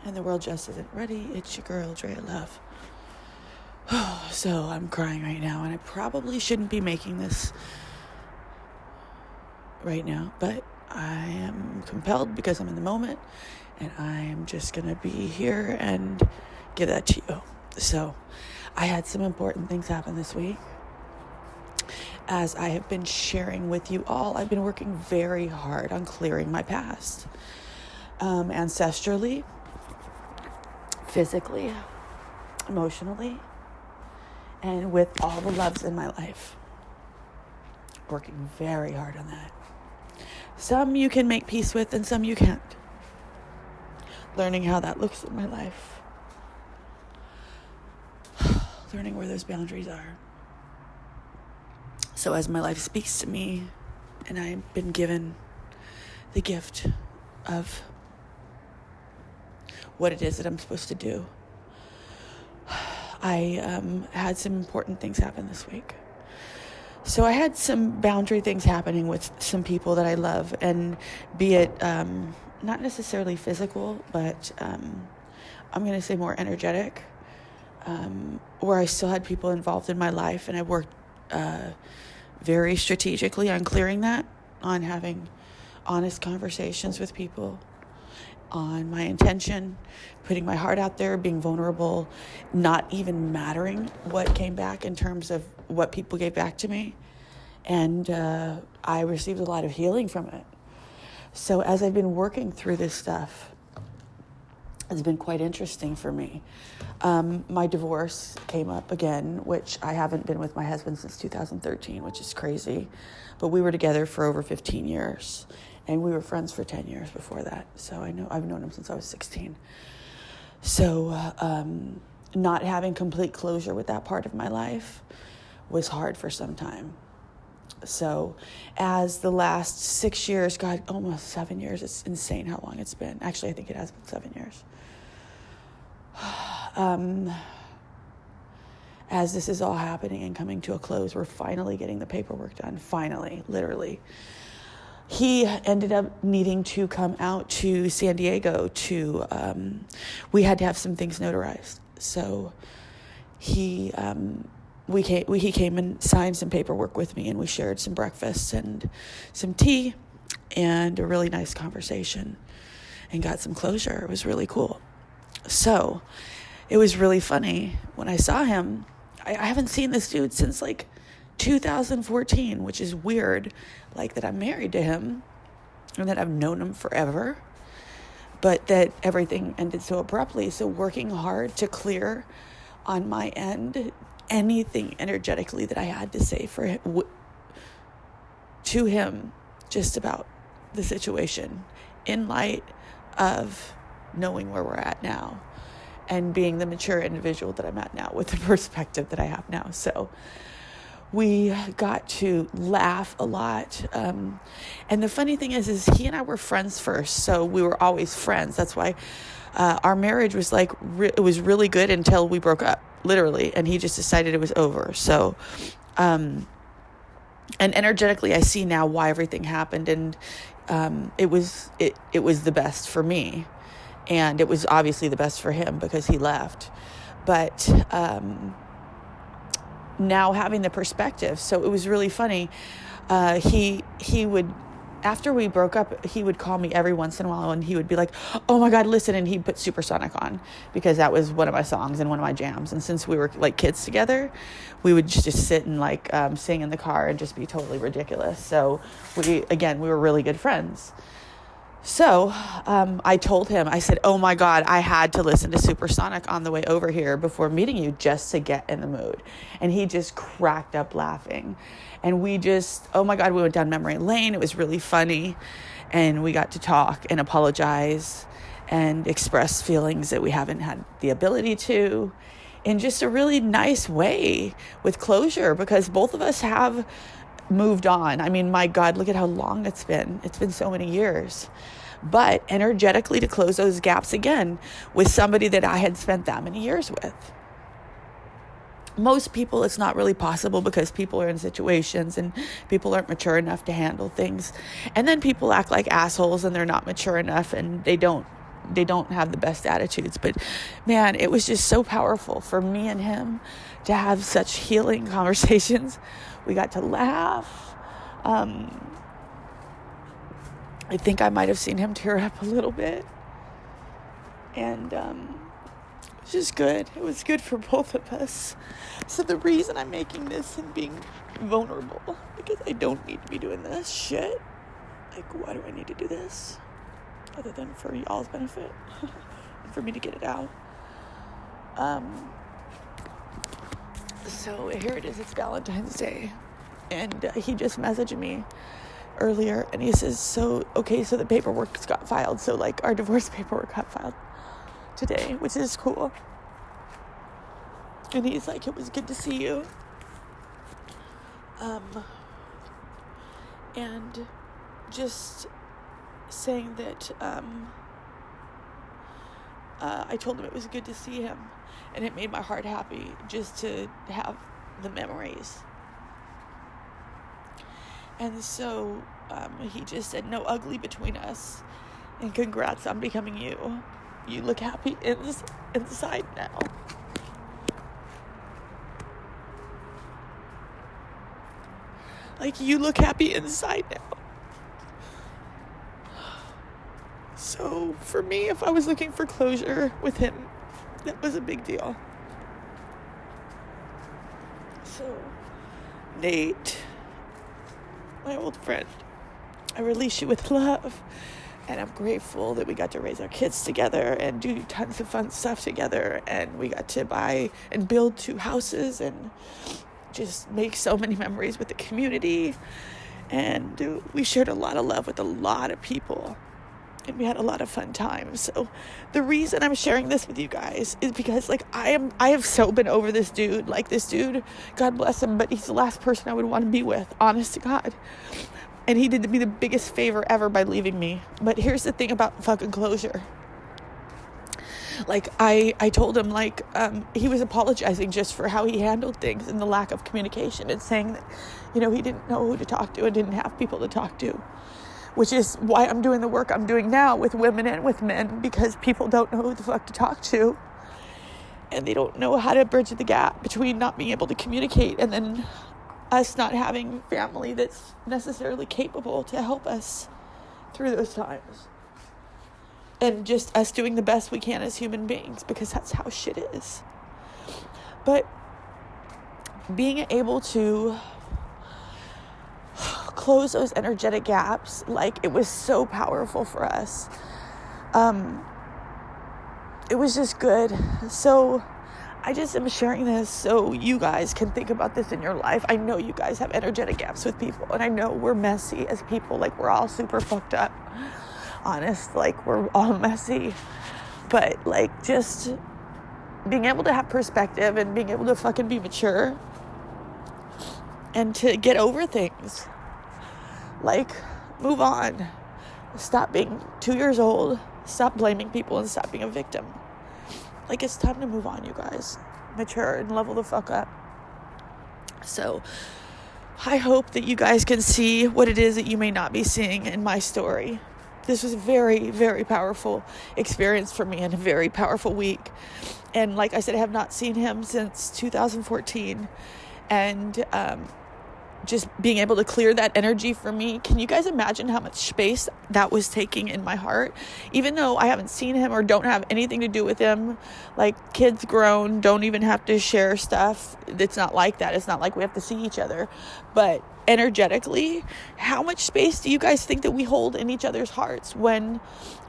and the world just isn't ready. It's your girl, Draya Love. So I'm crying right now, and I probably shouldn't be making this right now, but I am compelled because I'm in the moment, and I am just going to be here and give that to you. So I had some important things happen this week. As I have been sharing with you all, I've been working very hard on clearing my past. Ancestrally, physically, emotionally, and with all the loves in my life. Working very hard on that. Some you can make peace with and some you can't. Learning how that looks in my life. Learning where those boundaries are. So as my life speaks to me, and I've been given the gift of what it is that I'm supposed to do, I had some important things happen this week. So I had some boundary things happening with some people that I love, and be it not necessarily physical, but I'm going to say more energetic, where I still had people involved in my life, and I worked very strategically on clearing that, on having honest conversations with people, on my intention, putting my heart out there, being vulnerable, not even mattering what came back in terms of what people gave back to me. And I received a lot of healing from it. So as I've been working through this stuff, it's been quite interesting for me. My divorce came up again, which I haven't been with my husband since 2013, which is crazy. But we were together for over 15 years. And we were friends for 10 years before that. So I've known him since I was 16. So not having complete closure with that part of my life was hard for some time. So as the last 6 years, God, almost 7 years, it's insane how long it's been. Actually, I think it has been 7 years. As this is all happening and coming to a close, we're finally getting the paperwork done. Finally, literally. He ended up needing to come out to San Diego to, we had to have some things notarized. So he came and signed some paperwork with me, and we shared some breakfast and some tea and a really nice conversation and got some closure. It was really cool. So it was really funny when I saw him. I haven't seen this dude since like 2014, which is weird, like that I'm married to him and that I've known him forever, but that everything ended so abruptly. So working hard to clear on my end anything energetically that I had to say for him, to him, just about the situation, in light of knowing where we're at now and being the mature individual that I'm at now with the perspective that I have now. So we got to laugh a lot. And the funny thing is he and I were friends first. So we were always friends. That's why our marriage was like, it was really good until we broke up, literally. And he just decided it was over. So, and energetically, I see now why everything happened. And it was the best for me. And it was obviously the best for him because he left. But now having the perspective, so it was really funny. He would, after we broke up, he would call me every once in a while, and he would be like, "Oh my God, listen!" And he'd put Supersonic on because that was one of my songs and one of my jams. And since we were like kids together, we would just sit and like sing in the car and just be totally ridiculous. So we were really good friends. So I told him, I said, "Oh my God, I had to listen to Supersonic on the way over here before meeting you just to get in the mood." And he just cracked up laughing. And we just, oh my God, we went down memory lane. It was really funny. And we got to talk and apologize and express feelings that we haven't had the ability to in just a really nice way with closure, because both of us have moved on. I mean, my God, look at how long it's been. It's been so many years. But energetically to close those gaps again with somebody that I had spent that many years with. Most people, it's not really possible because people are in situations and people aren't mature enough to handle things. And then people act like assholes and they're not mature enough and they don't they don't have the best attitudes. But man, it was just so powerful for me and him to have such healing conversations. We got to laugh. I think I might have seen him tear up a little bit. And it was just good. It was good for both of us. So the reason I'm making this and being vulnerable, because I don't need to be doing this shit. Like, why do I need to do this? Other than for y'all's benefit. And for me to get it out. So here it is. It's Valentine's Day. And he just messaged me earlier. And he says, so the paperwork got filed. So, like, our divorce paperwork got filed today, which is cool. And he's like, it was good to see you. And just saying that I told him it was good to see him, and it made my heart happy just to have the memories. And so he just said, no ugly between us, and congrats on becoming you. You look happy inside now. Like, you look happy inside now. So, for me, if I was looking for closure with him, that was a big deal. So, Nate, my old friend, I release you with love. And I'm grateful that we got to raise our kids together and do tons of fun stuff together. And we got to buy and build 2 houses and just make so many memories with the community. And we shared a lot of love with a lot of people. And we had a lot of fun times. So the reason I'm sharing this with you guys is because, like, I have so been over this dude. Like, this dude, God bless him, but he's the last person I would want to be with, honest to God. And he did me the biggest favor ever by leaving me. But here's the thing about fucking closure. Like, I told him, like, he was apologizing just for how he handled things and the lack of communication, and saying that, he didn't know who to talk to and didn't have people to talk to. Which is why I'm doing the work I'm doing now with women and with men, because people don't know who the fuck to talk to. And they don't know how to bridge the gap between not being able to communicate and then us not having family that's necessarily capable to help us through those times. And just us doing the best we can as human beings, because that's how shit is. But being able to close those energetic gaps, like, it was so powerful for us. It was just good. So I just am sharing this so you guys can think about this in your life. I know you guys have energetic gaps with people, and I know we're messy as people. Like, we're all super fucked up. Honest, like, we're all messy. But, like, just being able to have perspective and being able to fucking be mature and to get over things. Like, move on. Stop being 2 years old. Stop blaming people and stop being a victim. Like, it's time to move on, you guys. Mature and level the fuck up. So, I hope that you guys can see what it is that you may not be seeing in my story. This was a very, very powerful experience for me and a very powerful week. And like I said, I have not seen him since 2014. And just being able to clear that energy for me. Can you guys imagine how much space that was taking in my heart? Even though I haven't seen him or don't have anything to do with him, like, kids grown, don't even have to share stuff. It's not like that. It's not like we have to see each other. But energetically, how much space do you guys think that we hold in each other's hearts when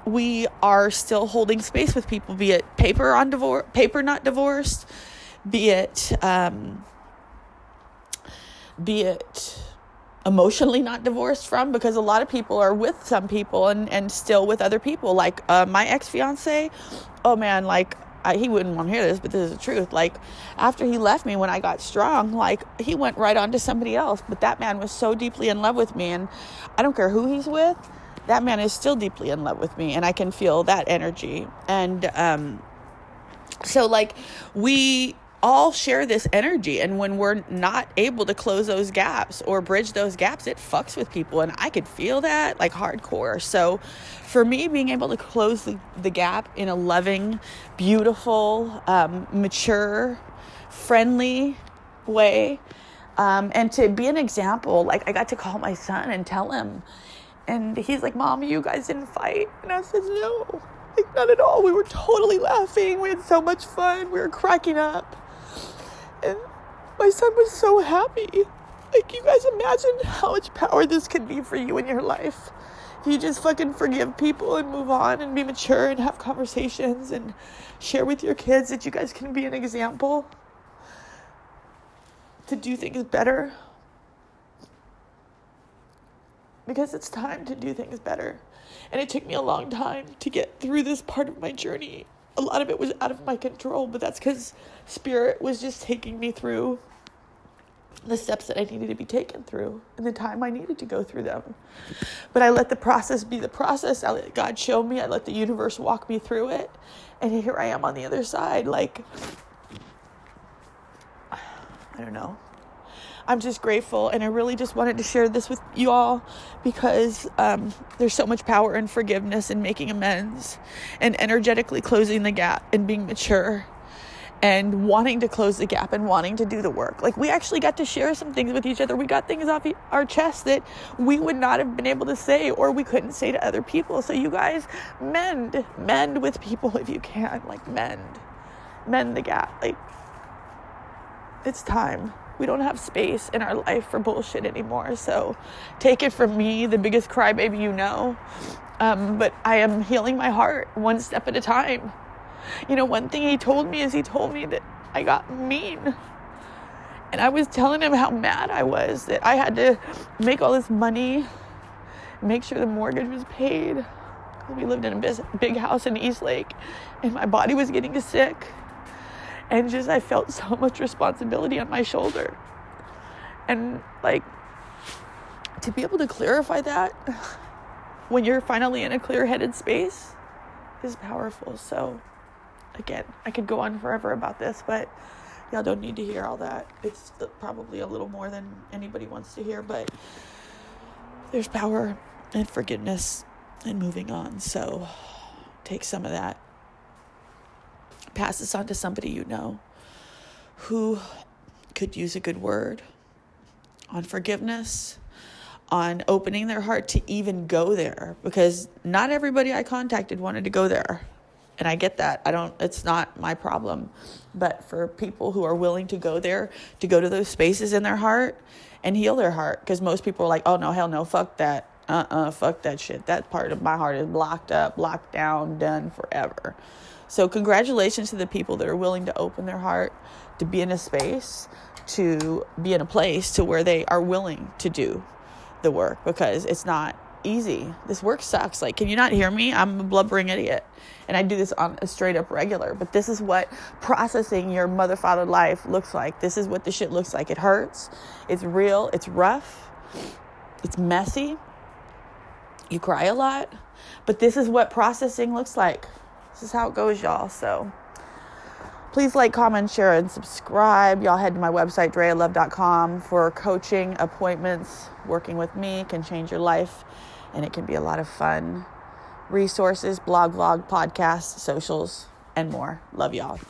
we are still holding space with people, be it paper not divorced, be it emotionally not divorced from, because a lot of people are with some people and still with other people. Like, my ex-fiance, oh man, like, he wouldn't want to hear this, but this is the truth. Like, after he left me when I got strong, like, he went right on to somebody else. But that man was so deeply in love with me, and I don't care who he's with, that man is still deeply in love with me, and I can feel that energy. And so, like, we all share this energy. And when we're not able to close those gaps or bridge those gaps, it fucks with people. And I could feel that like hardcore. So for me, being able to close the gap in a loving, beautiful, mature, friendly way, and to be an example, like I got to call my son and tell him, and he's like, Mom, you guys didn't fight. And I said, no, like not at all. We were totally laughing. We had so much fun. We were cracking up. And my son was so happy. Like, you guys imagine how much power this could be for you in your life. If you just fucking forgive people and move on and be mature and have conversations and share with your kids that you guys can be an example to do things better. Because it's time to do things better. And it took me a long time to get through this part of my journey. A lot of it was out of my control, but that's because Spirit was just taking me through the steps that I needed to be taken through and the time I needed to go through them. But I let the process be the process. I let God show me. I let the universe walk me through it. And here I am on the other side. Like, I don't know. I'm just grateful, and I really just wanted to share this with you all because there's so much power in forgiveness and making amends and energetically closing the gap and being mature and wanting to close the gap and wanting to do the work. Like, we actually got to share some things with each other. We got things off our chest that we would not have been able to say or we couldn't say to other people. So you guys mend with people if you can. Like, mend the gap. Like, it's time. We don't have space in our life for bullshit anymore. So take it from me, the biggest crybaby you know. But I am healing my heart one step at a time. You know, one thing he told me that I got mean. And I was telling him how mad I was that I had to make all this money, make sure the mortgage was paid. We lived in a big house in Eastlake, and my body was getting sick. And just, I felt so much responsibility on my shoulder. And like, to be able to clarify that when you're finally in a clear-headed space is powerful. So again, I could go on forever about this, but y'all don't need to hear all that. It's probably a little more than anybody wants to hear, but there's power in forgiveness and moving on. So take some of that. Pass this on to somebody you know who could use a good word on forgiveness, on opening their heart to even go there, because not everybody I contacted wanted to go there. And I get that. It's not my problem. But for people who are willing to go there, to go to those spaces in their heart and heal their heart, because most people are like, oh no, hell no, fuck that. Fuck that shit. That part of my heart is blocked up, locked down, done forever. So congratulations to the people that are willing to open their heart, to be in a space, to be in a place to where they are willing to do the work, because it's not easy. This work sucks. Like, can you not hear me? I'm a blubbering idiot. And I do this on a straight up regular. But this is what processing your mother, father life looks like. This is what the shit looks like. It hurts. It's real. It's rough. It's messy. You cry a lot. But this is what processing looks like. This is how it goes, y'all. So please like, comment, share, and subscribe. Y'all head to my website, drayalove.com, for coaching appointments. Working with me can change your life, and it can be a lot of fun. Resources, blog, vlog, podcasts, socials, and more. Love y'all.